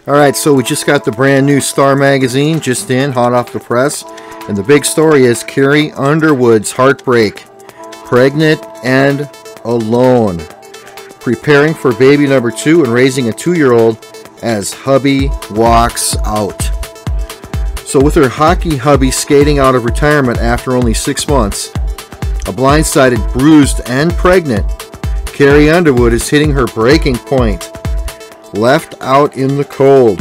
Alright, so we just got the brand new Star magazine, just in, hot off the press. And the big story is Carrie Underwood's heartbreak. Pregnant and alone. Preparing for baby number 2 and raising a 2-year-old as hubby walks out. So with her hockey hubby skating out of retirement after only 6 months, a blindsided, bruised, and pregnant, Carrie Underwood is hitting her breaking point. Left out in the cold.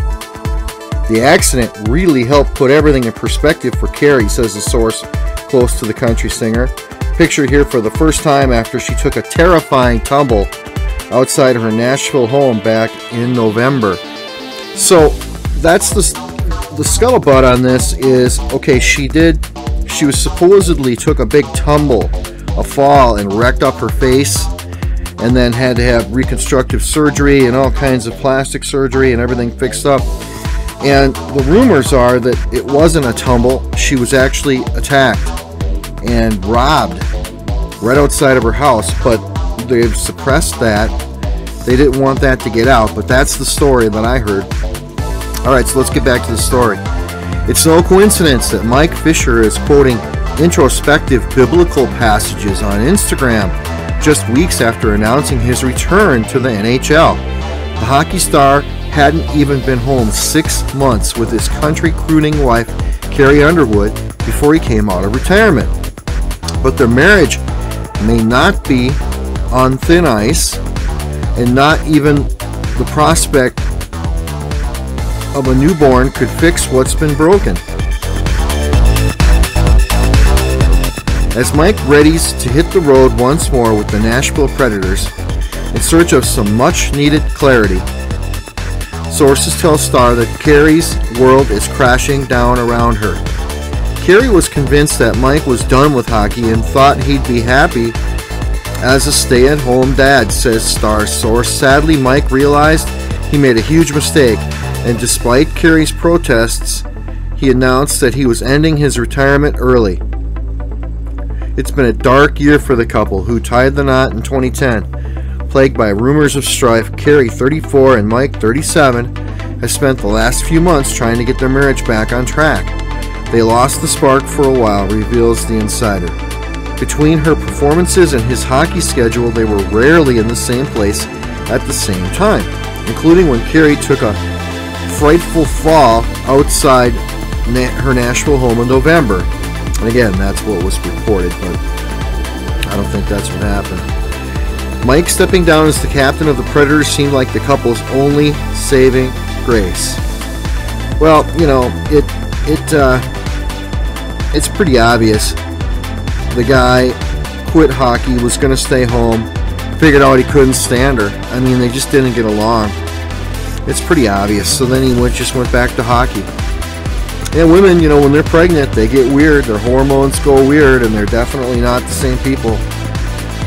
The accident really helped put everything in perspective for Carrie, says a source close to the country singer. Pictured here for the first time after she took a terrifying tumble outside her Nashville home back in November. So that's the scuttlebutt on this is, okay, she was supposedly took a big tumble, a fall, and wrecked up her face, and then had to have reconstructive surgery and all kinds of plastic surgery and everything fixed up. And the rumors are that it wasn't a tumble. She was actually attacked and robbed right outside of her house, but they've suppressed that. They didn't want that to get out, but that's the story that I heard. Alright, so let's get back to the story. It's no coincidence that Mike Fisher is quoting introspective biblical passages on Instagram just weeks after announcing his return to the NHL. The hockey star hadn't even been home 6 months with his country crooning wife, Carrie Underwood, before he came out of retirement. But their marriage may not be on thin ice, and not even the prospect of a newborn could fix what's been broken. As Mike readies to hit the road once more with the Nashville Predators in search of some much-needed clarity, sources tell Star that Carrie's world is crashing down around her. Carrie was convinced that Mike was done with hockey and thought he'd be happy as a stay-at-home dad, says Star's source. Sadly, Mike realized he made a huge mistake, and despite Carrie's protests, he announced that he was ending his retirement early. It's been a dark year for the couple, who tied the knot in 2010. Plagued by rumors of strife, Carrie, 34, and Mike, 37, has spent the last few months trying to get their marriage back on track. They lost the spark for a while, reveals the insider. Between her performances and his hockey schedule, they were rarely in the same place at the same time, including when Carrie took a frightful fall outside her Nashville home in November. And again, that's what was reported, but I don't think that's what happened. Mike stepping down as the captain of the Predators seemed like the couple's only saving grace. Well, you know, it's pretty obvious. The guy quit hockey, was going to stay home, figured out he couldn't stand her. I mean, they just didn't get along. It's pretty obvious. So then he just went back to hockey. And women, you know, when they're pregnant, they get weird. Their hormones go weird, and they're definitely not the same people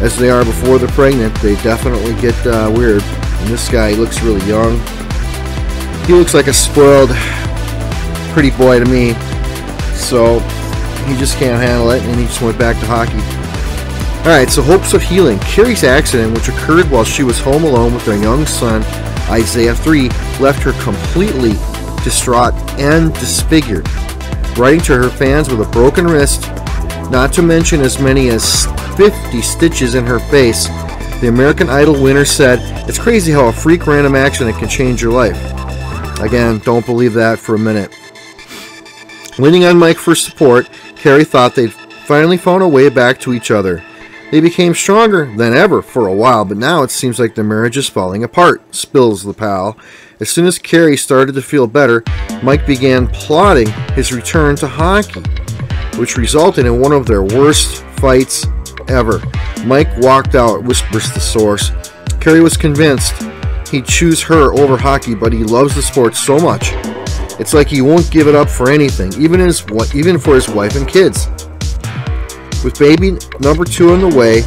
as they are before they're pregnant. They definitely get weird. And this guy, he looks really young. He looks like a spoiled, pretty boy to me. So he just can't handle it, and he just went back to hockey. Alright, so hopes of healing. Carrie's accident, which occurred while she was home alone with their young son, Isaiah 3, left her completely distraught and disfigured, writing to her fans with a broken wrist, not to mention as many as 50 stitches in her face. The American Idol winner said, "It's crazy how a freak random accident can change your life." Again, don't believe that for a minute. Leaning on Mike for support, Carrie thought they'd finally found a way back to each other. They became stronger than ever for a while, but now it seems like their marriage is falling apart, spills the pal. As soon as Carrie started to feel better, Mike began plotting his return to hockey, which resulted in one of their worst fights ever. Mike walked out, whispers the source. Carrie was convinced he'd choose her over hockey, but he loves the sport so much. It's like he won't give it up for anything, even for his wife and kids. With baby number 2 on the way,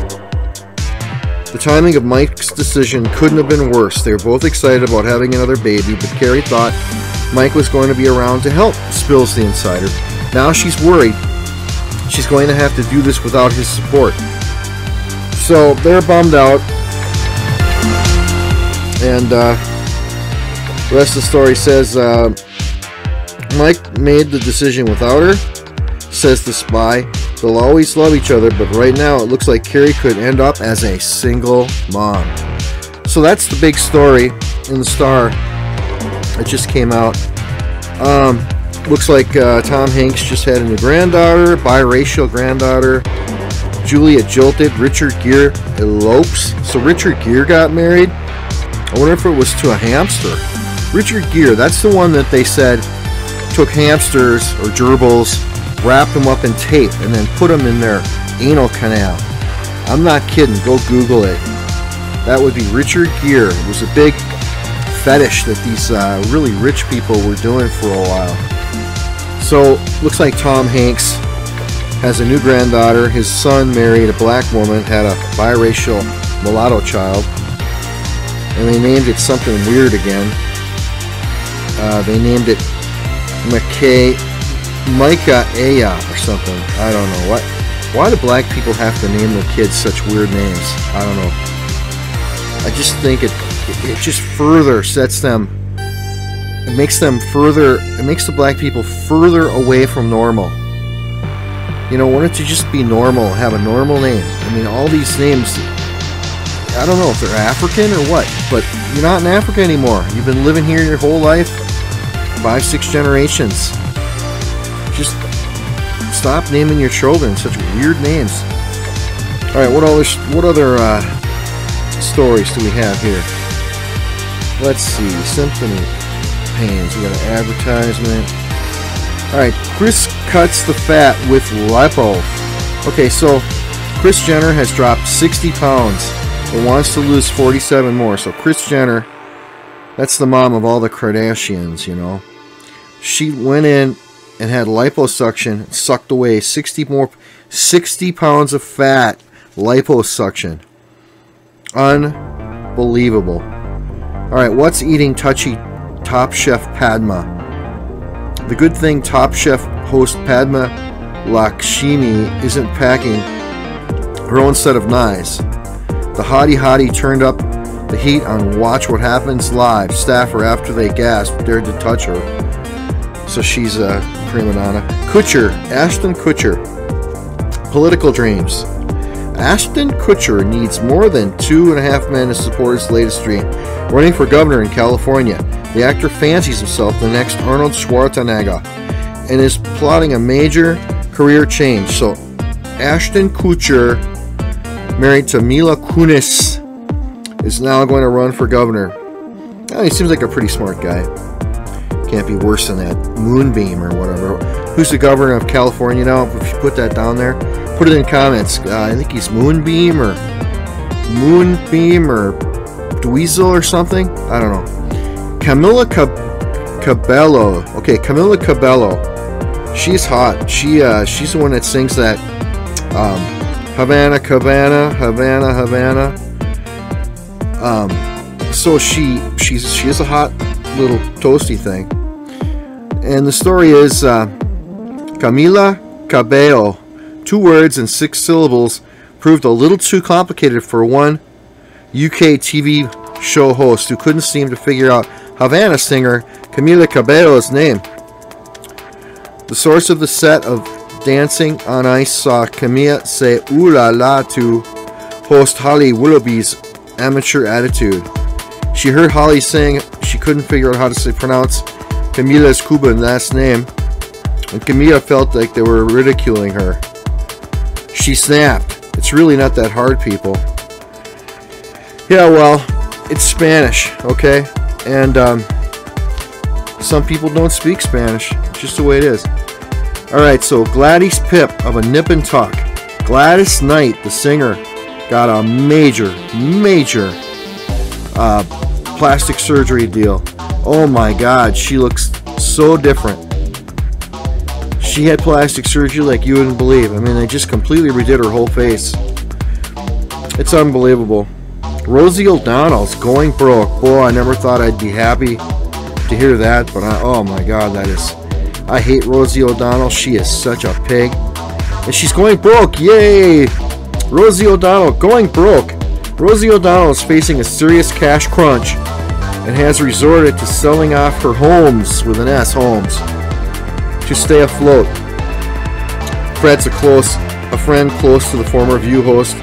the timing of Mike's decision couldn't have been worse. They were both excited about having another baby, but Carrie thought Mike was going to be around to help, spills the insider. Now she's worried she's going to have to do this without his support. So they're bummed out, and The rest of the story says Mike made the decision without her, says the spy. They'll always love each other, but right now it looks like Carrie could end up as a single mom. So that's the big story in the Star. It just came out. Looks like Tom Hanks just had a new granddaughter, biracial granddaughter. Julia jilted. Richard Gere elopes. So Richard Gere got married. I wonder if it was to a hamster. Richard Gere, that's the one that they said took hamsters or gerbils, wrapped them up in tape, and then put them in their anal canal. I'm not kidding. Go Google it. That would be Richard Gere. It was a big fetish that these really rich people were doing for a while. So, looks like Tom Hanks has a new granddaughter. His son married a black woman, had a biracial mulatto child, and they named it something weird again. They named it Micah Aya or something. I don't know. Why do black people have to name their kids such weird names? I don't know. I just think it just further sets them. It makes them further. It makes the black people further away from normal. You know, why don't you just be normal? Have a normal name. I mean, all these names. I don't know if they're African or what, but you're not in Africa anymore. You've been living here your whole life, 5-6 generations. Just stop naming your children such weird names. All right, what other stories do we have here? Let's see. Symphony Pains. We got an advertisement. All right, Kris cuts the fat with lipo. Okay, so Kris Jenner has dropped 60 pounds and wants to lose 47 more. So Kris Jenner, that's the mom of all the Kardashians, you know. She went in and had liposuction, sucked away 60 pounds of fat. Liposuction. Unbelievable. Alright, what's eating touchy Top Chef Padma? The good thing Top Chef host Padma Lakshmi isn't packing her own set of knives. The hottie turned up the heat on Watch What Happens Live. Staffer, after they gasped, dared to touch her. So she's a prima donna. Kutcher, Ashton Kutcher. Political dreams. Ashton Kutcher needs more than 2.5 men to support his latest dream, running for governor in California. The actor fancies himself the next Arnold Schwarzenegger and is plotting a major career change. So, Ashton Kutcher, married to Mila Kunis, is now going to run for governor. Oh, he seems like a pretty smart guy. Can't be worse than that Moonbeam or whatever. Who's the governor of California now? If you put that down there, put it in comments. I think he's Moonbeam or Dweezil or something. I don't know. Camila Cabello. Okay, Camila Cabello. She's hot. She's the one that sings that Havana. So she is a hot little toasty thing. And the story is Camila Cabello. 2 words and 6 syllables proved a little too complicated for one UK TV show host who couldn't seem to figure out Havana singer Camila Cabello's name. The source of the set of Dancing on Ice saw Camila say ooh la la to host Holly Willoughby's amateur attitude. She heard Holly saying she couldn't figure out how to pronounce Camila's Cuban last name, and Camila felt like they were ridiculing her. She snapped. It's really not that hard, people. Yeah, well, it's Spanish, okay? And some people don't speak Spanish. It's just the way it is. Alright, so Gladys Pipp of A Nip and Tuck. Gladys Knight, the singer, got a major plastic surgery deal. Oh my God, she looks so different. She had plastic surgery like you wouldn't believe. I mean, they just completely redid her whole face. It's unbelievable. Rosie O'Donnell's going broke. Boy, I never thought I'd be happy to hear that, but oh my God, that is... I hate Rosie O'Donnell. She is such a pig. And she's going broke. Yay! Rosie O'Donnell going broke. Rosie O'Donnell is facing a serious cash crunch and has resorted to selling off her homes, with an S, homes, to stay afloat. Fred's a friend close to the former View host.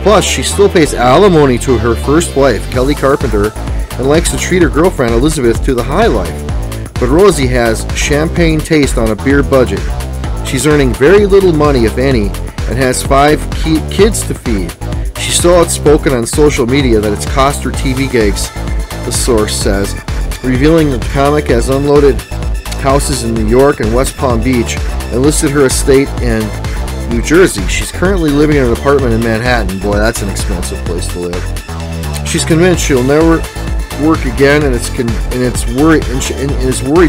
Plus, she still pays alimony to her first wife, Kelly Carpenter, and likes to treat her girlfriend, Elizabeth, to the high life. But Rosie has champagne taste on a beer budget. She's earning very little money, if any, and has 5 kids to feed. She's still outspoken on social media that it's cost her TV gigs, the source says, revealing that the comic has unloaded houses in New York and West Palm Beach and listed her estate in New Jersey. She's currently living in an apartment in Manhattan. Boy, that's an expensive place to live. She's convinced she'll never work again, and is worried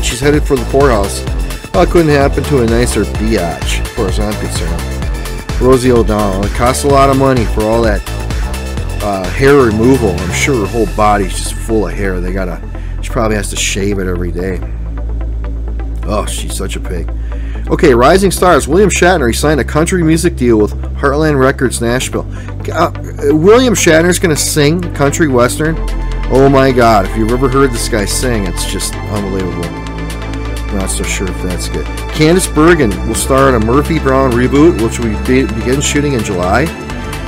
she's headed for the poorhouse. Well, it couldn't happen to a nicer biatch, as far as I'm concerned. Rosie O'Donnell. It costs a lot of money for all that hair removal. I'm sure her whole body's just full of hair. She probably has to shave it every day. Oh, she's such a pig. Okay, rising stars. William Shatner, he signed a country music deal with Heartland Records Nashville. William Shatner's going to sing country western. Oh my God, if you've ever heard this guy sing, it's just unbelievable. I'm not so sure if that's good. Candice Bergen will star in a Murphy Brown reboot, which will begin shooting in July.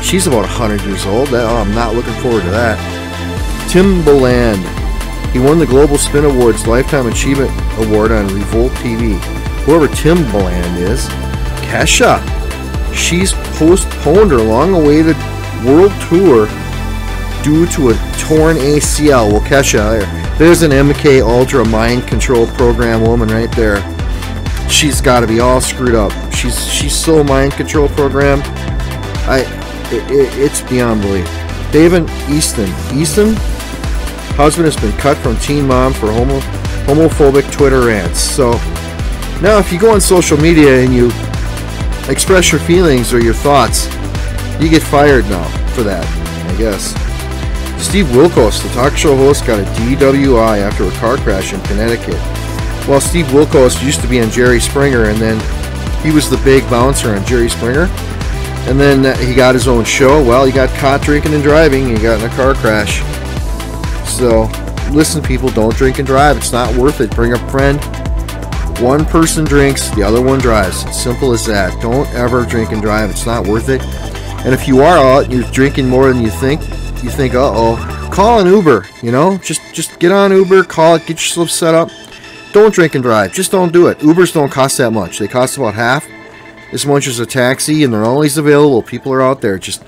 She's about 100 years old. I'm not looking forward to that. Timbaland. He won the Global Spin Awards Lifetime Achievement Award on Revolt TV. Whoever Timbaland is, Kesha. She's postponed her long-awaited world tour due to a torn ACL. Well, Kesha, there's an MK Ultra mind control program woman right there. She's got to be all screwed up. She's so mind control programmed. It's beyond belief. David Easton, husband has been cut from Teen Mom for homophobic Twitter rants. So now, if you go on social media and you express your feelings or your thoughts, you get fired now for that, I guess. Steve Wilkos, the talk show host, got a DWI after a car crash in Connecticut. Well, Steve Wilkos used to be on Jerry Springer, and then he was the big bouncer on Jerry Springer. And then he got his own show. Well, he got caught drinking and driving. He got in a car crash. So, listen, people, don't drink and drive. It's not worth it. Bring a friend. One person drinks, the other one drives. It's simple as that. Don't ever drink and drive. It's not worth it. And if you are out and you're drinking more than you think, uh-oh, call an Uber, you know? Just get on Uber, call it, get yourself set up. Don't drink and drive. Just don't do it. Ubers don't cost that much. They cost about half as much as a taxi, and they're always available. People are out there. Just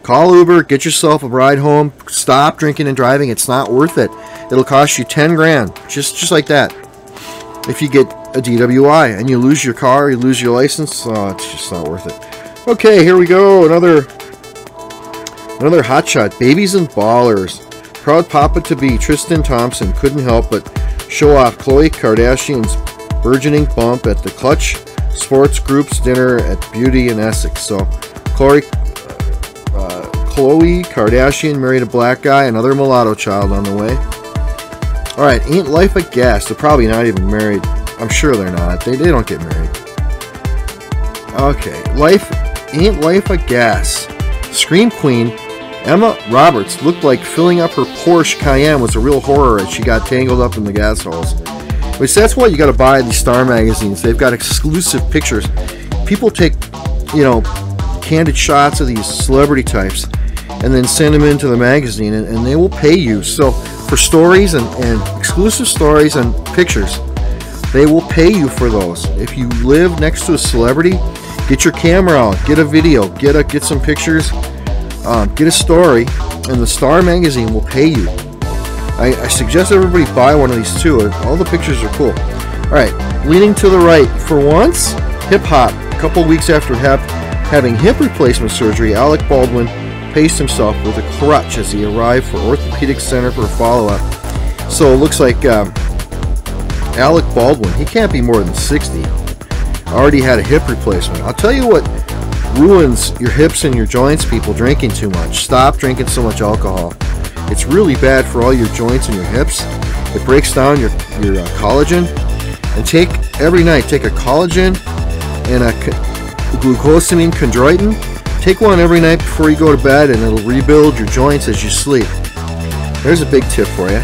call Uber, get yourself a ride home, stop drinking and driving. It's not worth it. It'll cost you 10 grand, just like that. If you get a DWI and you lose your car, you lose your license, it's just not worth it. Okay, here we go. Another hotshot. Babies and ballers. Proud papa-to-be Tristan Thompson couldn't help but show off Khloé Kardashian's burgeoning bump at the Clutch Sports Group's dinner at Beauty in Essex. So, Khloé Kardashian married a black guy, another mulatto child on the way. Alright, ain't life a gas? They're probably not even married. I'm sure they're not. They don't get married. Okay, ain't life a gas? Scream Queen Emma Roberts looked like filling up her Porsche Cayenne was a real horror as she got tangled up in the gas hose. Which, that's why you got to buy these Star magazines. They've got exclusive pictures. People take, candid shots of these celebrity types and then send them into the magazine, and they will pay you. So, for stories and exclusive stories and pictures, they will pay you for those. If you live next to a celebrity, get your camera out, get a video, get some pictures, get a story, and the Star magazine will pay you. I suggest everybody buy one of these too. All the pictures are cool. Alright, leaning to the right. For once, hip-hop. A couple weeks after having hip replacement surgery, Alec Baldwin paced himself with a crutch as he arrived for orthopedic center for a follow-up. So it looks like Alec Baldwin, he can't be more than 60. Already had a hip replacement. I'll tell you what ruins your hips and your joints, people, drinking too much. Stop drinking so much alcohol. It's really bad for all your joints and your hips. It breaks down your collagen. And every night, take a collagen and a glucosamine chondroitin. Take one every night before you go to bed, and it'll rebuild your joints as you sleep. There's a big tip for you.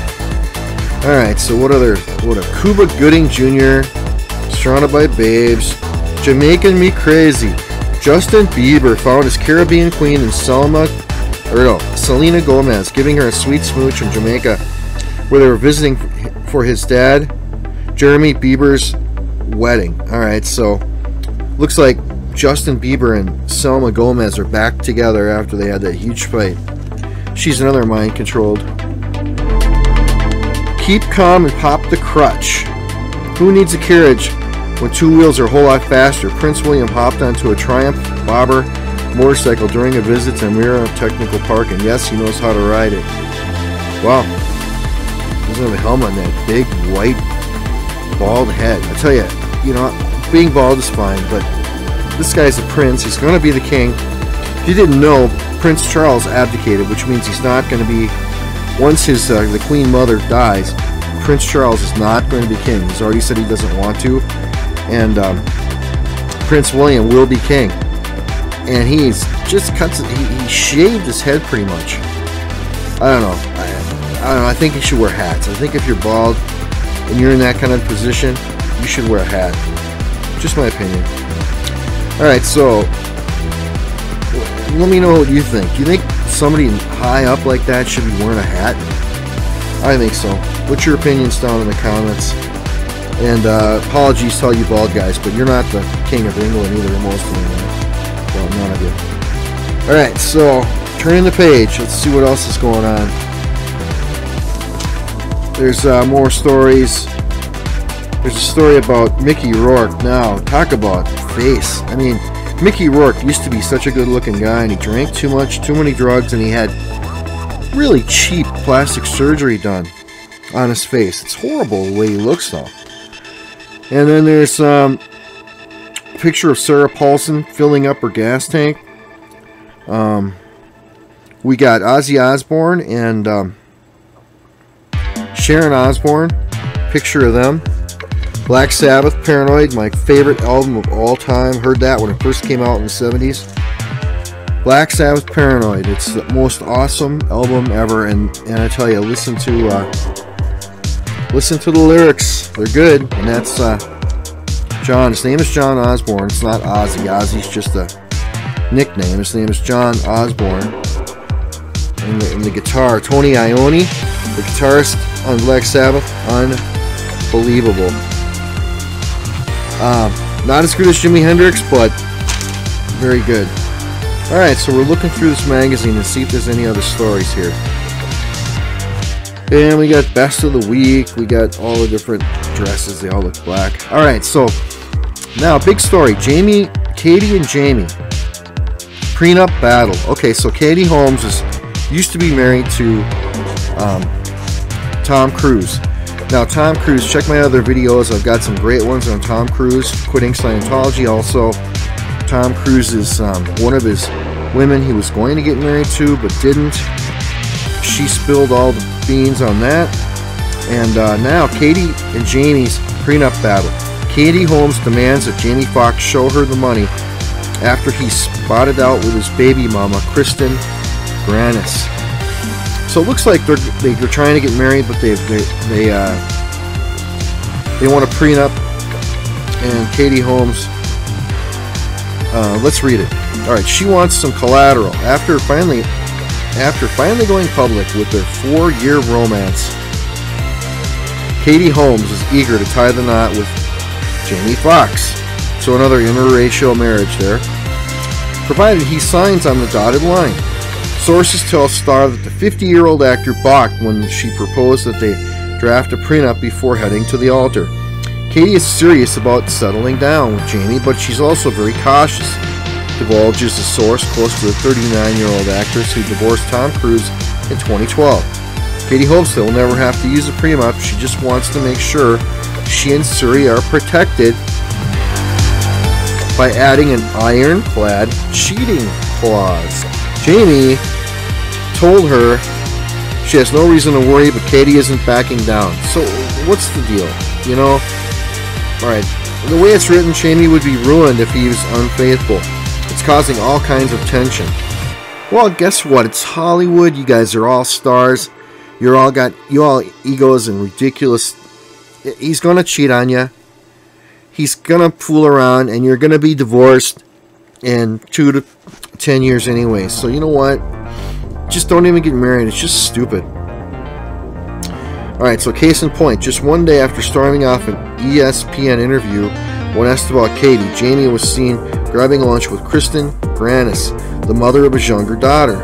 Alright, so what a Cuba Gooding Jr. surrounded by babes. Jamaican me crazy. Justin Bieber found his Caribbean queen in Selena Gomez, giving her a sweet smooch in Jamaica, where they were visiting for his dad, Jeremy Bieber's wedding. Alright, so looks like Justin Bieber and Selena Gomez are back together after they had that huge fight. She's another mind-controlled. Keep calm and pop the crutch. Who needs a carriage when two wheels are a whole lot faster? Prince William hopped onto a Triumph Bobber motorcycle during a visit to Mira Technical Park, and yes, he knows how to ride it. Wow. Doesn't have a helmet on that big, white, bald head. I tell you, being bald is fine, but this guy's a prince. He's going to be the king. If you didn't know, Prince Charles abdicated, which means he's not going to be, once the Queen Mother dies, Prince Charles is not going to be king. He's already said he doesn't want to, and Prince William will be king. And he's just he shaved his head pretty much. I don't know. I think you should wear hats. I think if you're bald and you're in that kind of position, you should wear a hat. Just my opinion. Alright, so let me know what you think. Do you think somebody high up like that should be wearing a hat? I think so. What's your opinions down in the comments? And apologies to all you bald guys, but you're not the king of England either, most of them. Well, none of you. Alright, so turning the page. Let's see what else is going on. There's more stories. There's a story about Mickey Rourke. Now, talk about face. I mean, Mickey Rourke used to be such a good-looking guy, and he drank too much, too many drugs, and he had really cheap plastic surgery done on his face. It's horrible the way he looks, though. And then there's a picture of Sarah Paulson filling up her gas tank. We got Ozzy Osbourne and Sharon Osbourne. Picture of them. Black Sabbath, Paranoid, my favorite album of all time. Heard that when it first came out in the 70s. Black Sabbath, Paranoid. It's the most awesome album ever, and I tell you, listen to the lyrics. They're good, and that's John. His name is John Osbourne. It's not Ozzy. Ozzy's just a nickname. His name is John Osbourne. And the guitar, Tony Iommi, the guitarist on Black Sabbath, unbelievable. Not as good as Jimi Hendrix, but very good. Alright, so we're looking through this magazine to see if there's any other stories here. And we got Best of the Week. We got all the different dresses. They all look black. Alright, so now, big story. Katie and Jamie. Prenup battle. Okay, so Katie Holmes used to be married to Tom Cruise. Now, Tom Cruise, check my other videos. I've got some great ones on Tom Cruise, quitting Scientology. Also, Tom Cruise is one of his women he was going to get married to, but didn't. She spilled all the beans on that. And now, Katie and Jamie's prenup battle. Katie Holmes demands that Jamie Foxx show her the money after he spotted out with his baby mama, Kristen Granis. So it looks like they're trying to get married, but they want a prenup. And Katie Holmes, let's read it. All right, she wants some collateral after finally going public with their 4-year romance. Katie Holmes is eager to tie the knot with Jamie Foxx. So another interracial marriage there, provided he signs on the dotted line. Sources tell Star that the 50-year-old actor balked when she proposed that they draft a prenup before heading to the altar. Katie is serious about settling down with Jamie, but she's also very cautious, divulges a source close to the 39-year-old actress who divorced Tom Cruise in 2012. Katie hopes they'll never have to use a prenup. She just wants to make sure she and Suri are protected by adding an ironclad cheating clause. Jamie told her she has no reason to worry, but Katie isn't backing down. So what's the deal? You know? Alright, the way it's written, Jamie would be ruined if he was unfaithful. It's causing all kinds of tension. Well, guess what? It's Hollywood. You guys are all stars. You all egos and ridiculous. He's gonna cheat on you. He's gonna fool around, and you're gonna be divorced in 2 to 10 years anyway. So you know what? Just don't even get married. It's just stupid. Alright, so case in point, just one day after storming off an ESPN interview, when asked about Katie, Jamie was seen grabbing lunch with Kristen Granis, the mother of his younger daughter,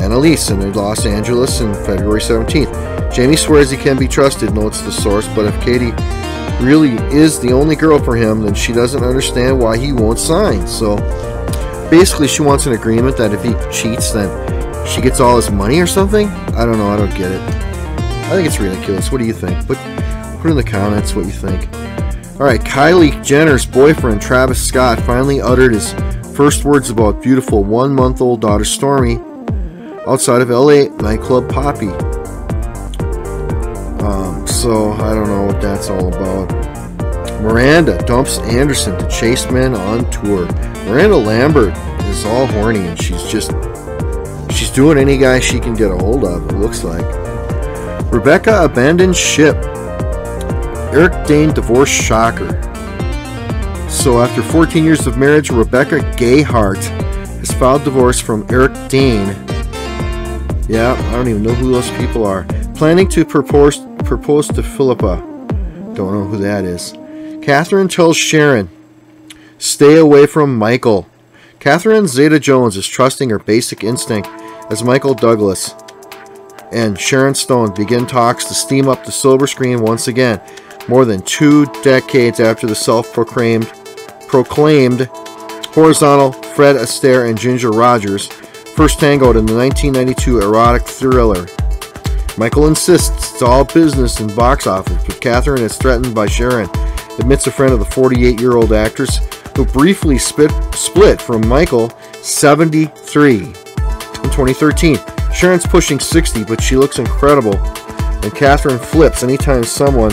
Annalise, in Los Angeles on February 17th. Jamie swears he can be trusted, notes the source, but if Katie really is the only girl for him, then she doesn't understand why he won't sign. So basically she wants an agreement that if he cheats, then she gets all his money or something? I don't know, I don't get it. I think it's ridiculous. What do you think? Put in the comments what you think. Alright, Kylie Jenner's boyfriend Travis Scott finally uttered his first words about beautiful 1-month-old daughter Stormy outside of LA nightclub Poppy. So I don't know what that's all about. Miranda dumps Anderson to chase men on tour. Miranda Lambert is all horny, and she's doing any guy she can get a hold of, it looks like. Rebecca abandons ship. Eric Dane divorce shocker. So after 14 years of marriage, Rebecca Gayheart has filed divorce from Eric Dane. Yeah, I don't even know who those people are. Planning to propose to Philippa. Don't know who that is. Catherine tells Sharon, stay away from Michael. Catherine Zeta-Jones is trusting her basic instinct as Michael Douglas and Sharon Stone begin talks to steam up the silver screen once again, more than 2 decades after the self-proclaimed horizontal Fred Astaire and Ginger Rogers first tangoed in the 1992 erotic thriller. Michael insists it's all business and box office, but Catherine is threatened by Sharon, admits a friend of the 48-year-old actress who briefly split from Michael, 73, in 2013. Sharon's pushing 60, but she looks incredible, and Catherine flips anytime someone,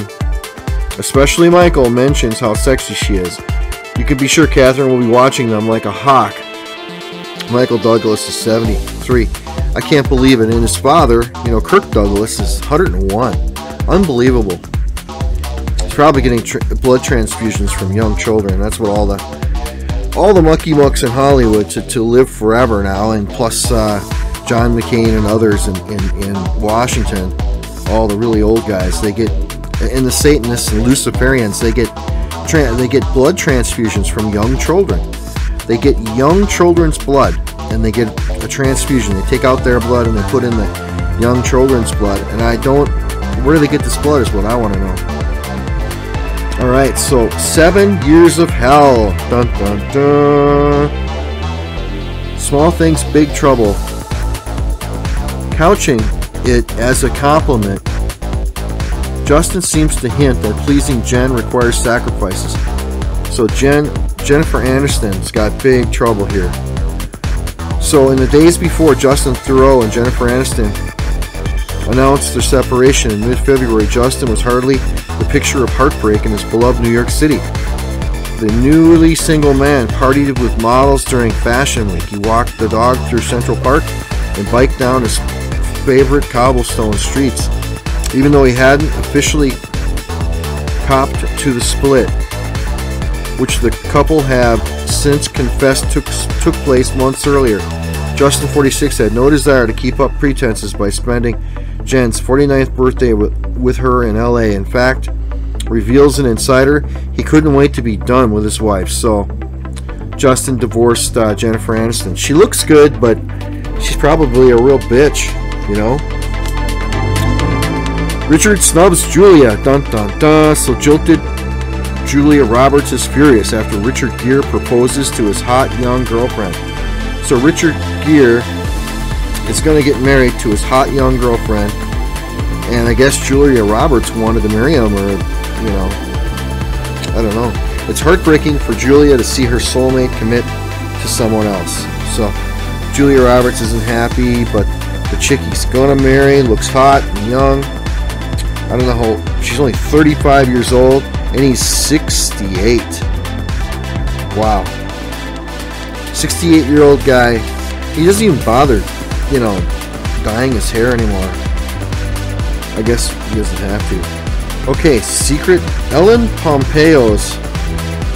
especially Michael, mentions how sexy she is. You can be sure Catherine will be watching them like a hawk. Michael Douglas is 73. I can't believe it. And his father, Kirk Douglas, is 101. Unbelievable. He's probably getting blood transfusions from young children. That's what all the mucky mucks in Hollywood to live forever now, and plus John McCain and others in Washington, all the really old guys, they get, and the Satanists and Luciferians, they get blood transfusions from young children. They get young children's blood, and they get a transfusion. They take out their blood and they put in the young children's blood. And where do they get this blood is what I want to know. Alright, so 7 years of hell. Dun dun dun. Small things, big trouble. Couching it as a compliment, Justin seems to hint that pleasing Jen requires sacrifices. So Jennifer Aniston's got big trouble here. So in the days before Justin Theroux and Jennifer Aniston announced their separation in mid-February, Justin was hardly the picture of heartbreak in his beloved New York City. The newly single man partied with models during Fashion Week. He walked the dog through Central Park and biked down his favorite cobblestone streets, even though he hadn't officially copped to the split, which the couple have since confessed took place months earlier. Justin, 46, had no desire to keep up pretenses by spending Jen's 49th birthday with her in LA. In fact, reveals an insider, he couldn't wait to be done with his wife. So Justin divorced Jennifer Aniston. She looks good, but she's probably a real bitch, Richard snubs Julia. Dun dun dun. So jilted Julia Roberts is furious after Richard Gere proposes to his hot young girlfriend. So Richard Gere is going to get married to his hot young girlfriend, and I guess Julia Roberts wanted to marry him, or I don't know. It's heartbreaking for Julia to see her soulmate commit to someone else. So Julia Roberts isn't happy, but the chick he's going to marry looks hot and young. I don't know how, she's only 35 years old, and he's 68. Wow. 68-year-old guy. He doesn't even bother, dyeing his hair anymore. I guess he doesn't have to. Okay, Ellen Pompeo's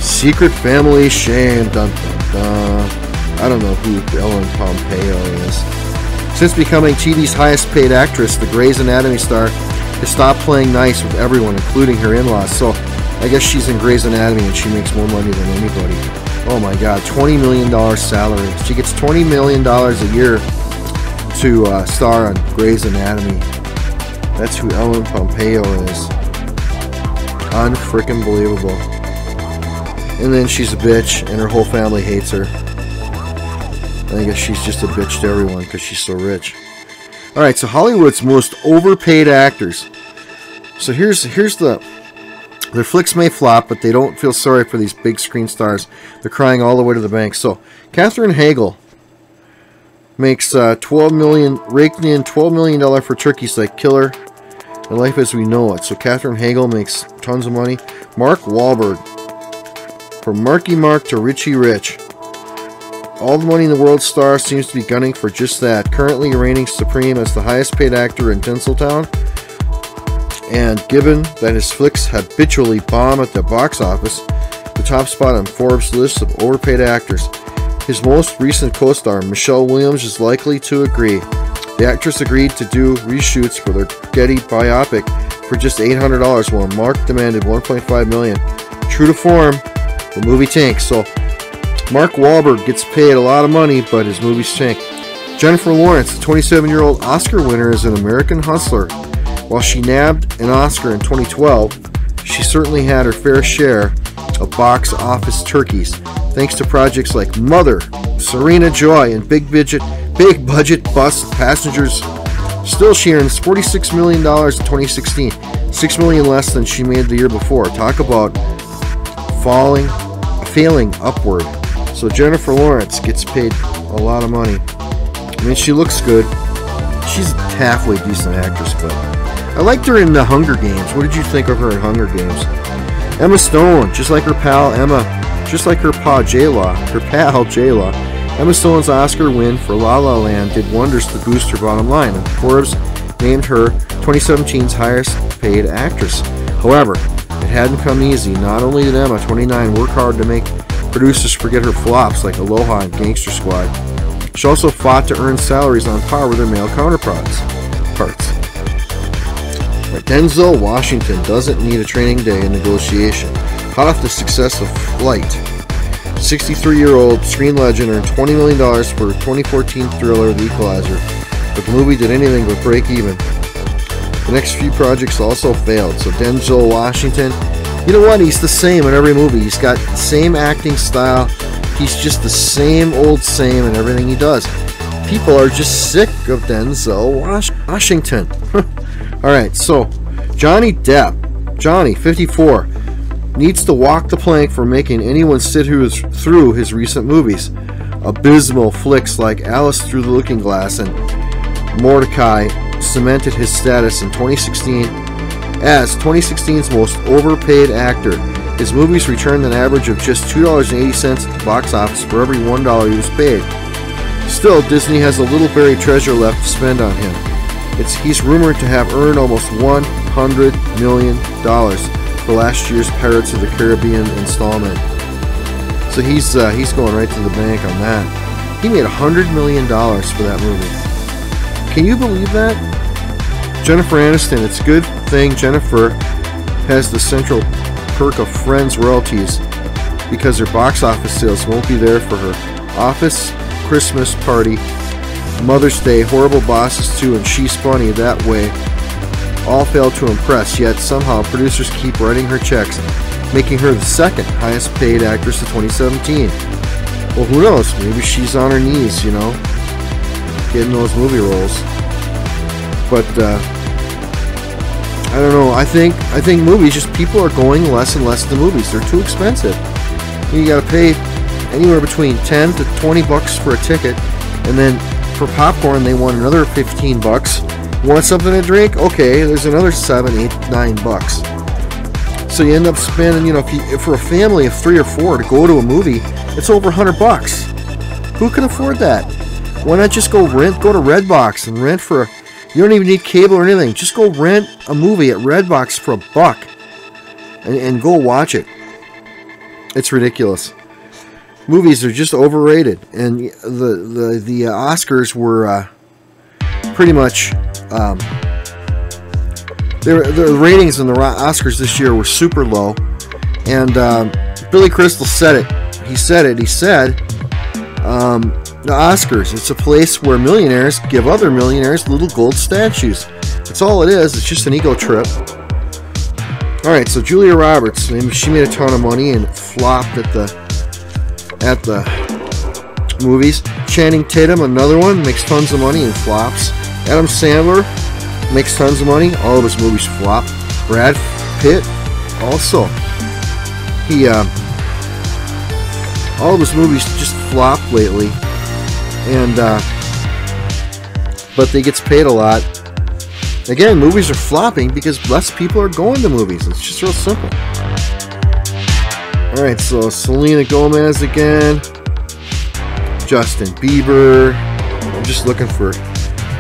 secret family shame. Dun, dun, dun. I don't know who Ellen Pompeo is. Since becoming TV's highest paid actress, the Grey's Anatomy star has stopped playing nice with everyone, including her in-laws. So I guess she's in Grey's Anatomy and she makes more money than anybody. Oh my God, $20 million salary. She gets $20 million a year to star on Grey's Anatomy. That's who Ellen Pompeo is. Unfrickin' believable. And then she's a bitch and her whole family hates her. I guess she's just a bitch to everyone because she's so rich. Alright, so Hollywood's most overpaid actors. So here's their flicks may flop, but they don't feel sorry for these big screen stars. They're crying all the way to the bank. So Katherine Heigl makes $12 million, raking in $12 million for turkeys like Killer and Life as We Know It. So Katherine Heigl makes tons of money. Mark Wahlberg, from Marky Mark to Richie Rich. All the money in the world star seems to be gunning for just that. Currently reigning supreme as the highest paid actor in Tinseltown. And given that his flicks habitually bomb at the box office, the top spot on Forbes' list of overpaid actors. His most recent co-star, Michelle Williams, is likely to agree. The actress agreed to do reshoots for their Getty biopic for just $800, while Mark demanded $1.5 million. True to form, the movie tanks. So Mark Wahlberg gets paid a lot of money, but his movies tank. Jennifer Lawrence, the 27-year-old Oscar winner, is an American hustler. While she nabbed an Oscar in 2012, she certainly had her fair share of box office turkeys, thanks to projects like Mother, Serena Joy, and big budget bus Passengers. Still, she earns $46 million in 2016, $6 million less than she made the year before. Talk about failing upward. So Jennifer Lawrence gets paid a lot of money. I mean, she looks good. She's a halfway decent actress, but I liked her in the Hunger Games. What did you think of her in Hunger Games? Emma Stone, just like her pal J-Law. Emma Stone's Oscar win for La La Land did wonders to boost her bottom line, and Forbes named her 2017's highest paid actress. However, it hadn't come easy. Not only did Emma, 29, work hard to make producers forget her flops like Aloha and Gangster Squad, she also fought to earn salaries on par with her male counterparts. Denzel Washington doesn't need a training day in negotiation. Hot off the success of Flight, 63-year-old screen legend earned $20 million for 2014 thriller The Equalizer, but the movie did anything but break even. The next few projects also failed, so Denzel Washington, you know what, he's the same in every movie. He's got the same acting style. He's just the same old same in everything he does. People are just sick of Denzel Washington. Alright, so Johnny Depp, Johnny, 54, needs to walk the plank for making anyone sit through his recent movies. Abysmal flicks like Alice Through the Looking Glass and Mordecai cemented his status in 2016 as 2016's most overpaid actor. His movies returned an average of just $2.80 at the box office for every $1 he was paid. Still, Disney has a little buried treasure left to spend on him. He's rumored to have earned almost $100 million for last year's Pirates of the Caribbean installment. So he's going right to the bank on that. He made $100 million for that movie. Can you believe that? Jennifer Aniston, it's a good thing Jennifer has the central perk of Friends royalties because her box office sales won't be there for her Office, Christmas Party, Mother's Day, Horrible Bosses 2, and She's Funny That Way all failed to impress, yet somehow producers keep writing her checks, making her the second highest paid actress of 2017. Well, who knows? Maybe she's on her knees, you know, getting those movie roles. But I don't know. I think movies, just people are going less and less to movies. They're too expensive. You got to pay anywhere between $10 to $20 for a ticket, and then for popcorn they want another $15. Want something to drink? Okay, there's another $7, $8, $9. So you end up spending, you know, if for a family of 3 or 4 to go to a movie, it's over $100. Who can afford that? Why not just go to Redbox and rent for You don't even need cable or anything. Just go rent a movie at Redbox for $1 and go watch it. It's ridiculous. Movies are just overrated, and the Oscars were pretty much the ratings in the Oscars this year were super low, and Billy Crystal said it. He said the Oscars, it's a place where millionaires give other millionaires little gold statues. That's all it is. It's just an ego trip. Alright, so Julia Roberts, she made a ton of money and flopped at the movies. Channing Tatum, another one, makes tons of money and flops. Adam Sandler makes tons of money. All of his movies flop. Brad Pitt also. All of his movies just flop lately. And but they gets paid a lot. Again, movies are flopping because less people are going to movies. It's just real simple. Alright, so Selena Gomez again. Justin Bieber. I'm just looking for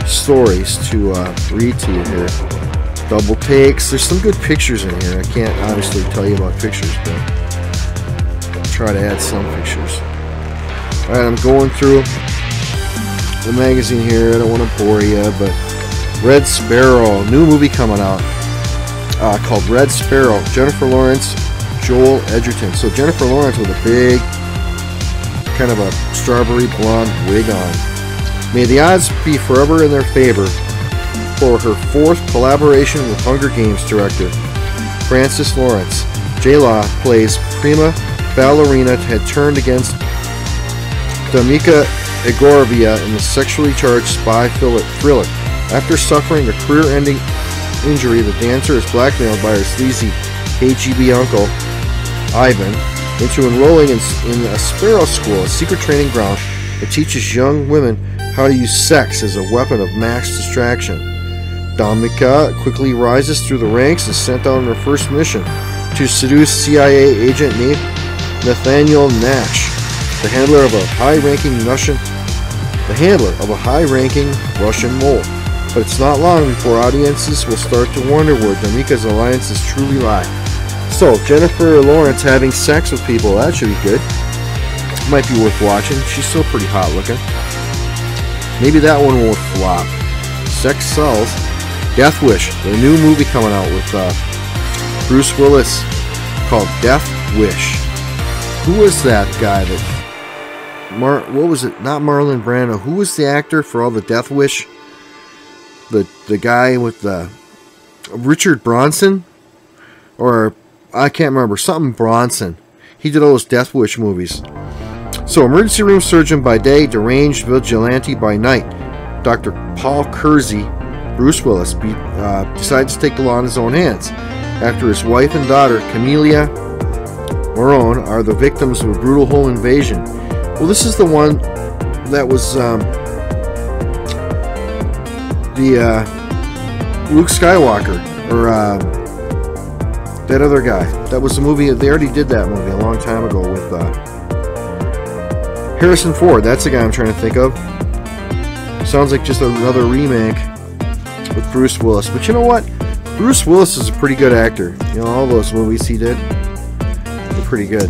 stories to read to you here. Double takes. There's some good pictures in here. I can't obviously tell you about pictures, but I'll try to add some pictures. Alright, I'm going through the magazine here. I don't want to bore you, but Red Sparrow, new movie coming out called Red Sparrow. Jennifer Lawrence, Joel Edgerton. So Jennifer Lawrence with a big, kind of a strawberry blonde wig on. May the odds be forever in their favor for her fourth collaboration with Hunger Games director Francis Lawrence. J-Law plays prima ballerina had turned against Damika Egorovia in the sexually charged spy thriller. After suffering a career-ending injury, the dancer is blackmailed by her sleazy KGB uncle, Ivan, into enrolling in a Sparrow School, a secret training ground that teaches young women how to use sex as a weapon of mass distraction. Damika quickly rises through the ranks and sent out on her first mission to seduce CIA agent Nathaniel Nash, the handler of a high-ranking Russian mole. But it's not long before audiences will start to wonder where Damika's alliances truly lie. So, Jennifer Lawrence having sex with people, that should be good. Might be worth watching. She's still pretty hot looking. Maybe that one won't flop. Sex sells. Death Wish, the new movie coming out with Bruce Willis called Death Wish. Who was that guy that... what was it? Not Marlon Brando. Who was the actor for all the Death Wish? The guy with the... Richard Bronson? Or... I can't remember. Something Bronson. He did all those Death Wish movies. So, emergency room surgeon by day, deranged vigilante by night. Dr. Paul Kersey, Bruce Willis, decides to take the law in his own hands after his wife and daughter, Camila Cabello, are the victims of a brutal home invasion. Well, this is the one that was the Luke Skywalker, or that other guy. That was the movie. They already did that movie a long time ago with Harrison Ford. That's the guy I'm trying to think of. Sounds like just another remake with Bruce Willis. But you know what? Bruce Willis is a pretty good actor. You know, all those movies he did, they're pretty good.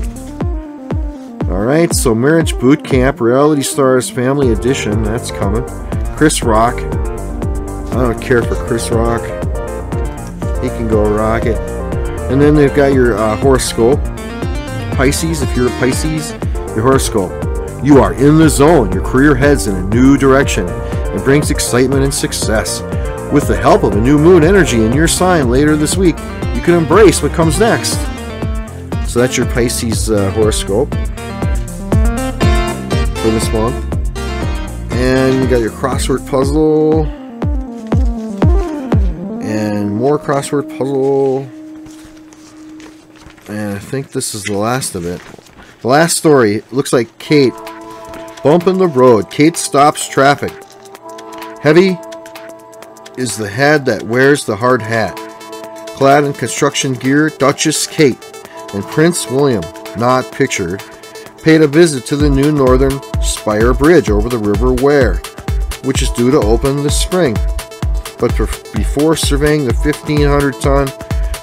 Alright, so Marriage Boot Camp, Reality Stars Family Edition, that's coming. Chris Rock. I don't care for Chris Rock. He can go rock it. And then they've got your horoscope. Pisces, if you're a Pisces, your horoscope. You are in the zone. Your career heads in a new direction and brings excitement and success. With the help of a new moon energy in your sign later this week, you can embrace what comes next. So that's your Pisces horoscope for this month. And you got your crossword puzzle. And more crossword puzzle. And I think this is the last of it. The last story, it looks like Kate. Bump in the road. Kate stops traffic. Heavy is the head that wears the hard hat. Clad in construction gear, Duchess Kate and Prince William, not pictured, paid a visit to the new Northern Spire Bridge over the River Ware, which is due to open this spring. But before surveying the 1,500-ton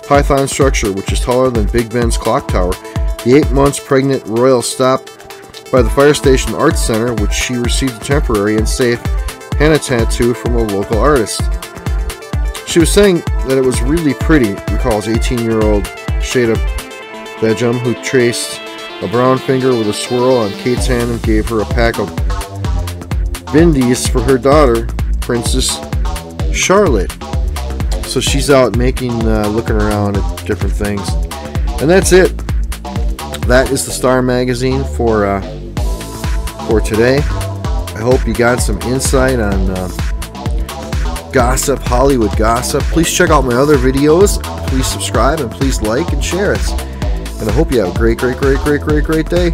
Python structure, which is taller than Big Ben's clock tower, the 8 months pregnant royal stopped by the Fire Station Arts Center, which she received a temporary and safe henna tattoo from a local artist. She was saying that it was really pretty, recalls 18-year-old Shada Begum, who traced a brown finger with a swirl on Kate's hand and gave her a pack of bindis for her daughter, Princess Charlotte. So she's out making, looking around at different things. And that's it. That is the Star Magazine for today. I hope you got some insight on gossip, Hollywood gossip. Please check out my other videos. Please subscribe and please like and share it. And I hope you have a great day.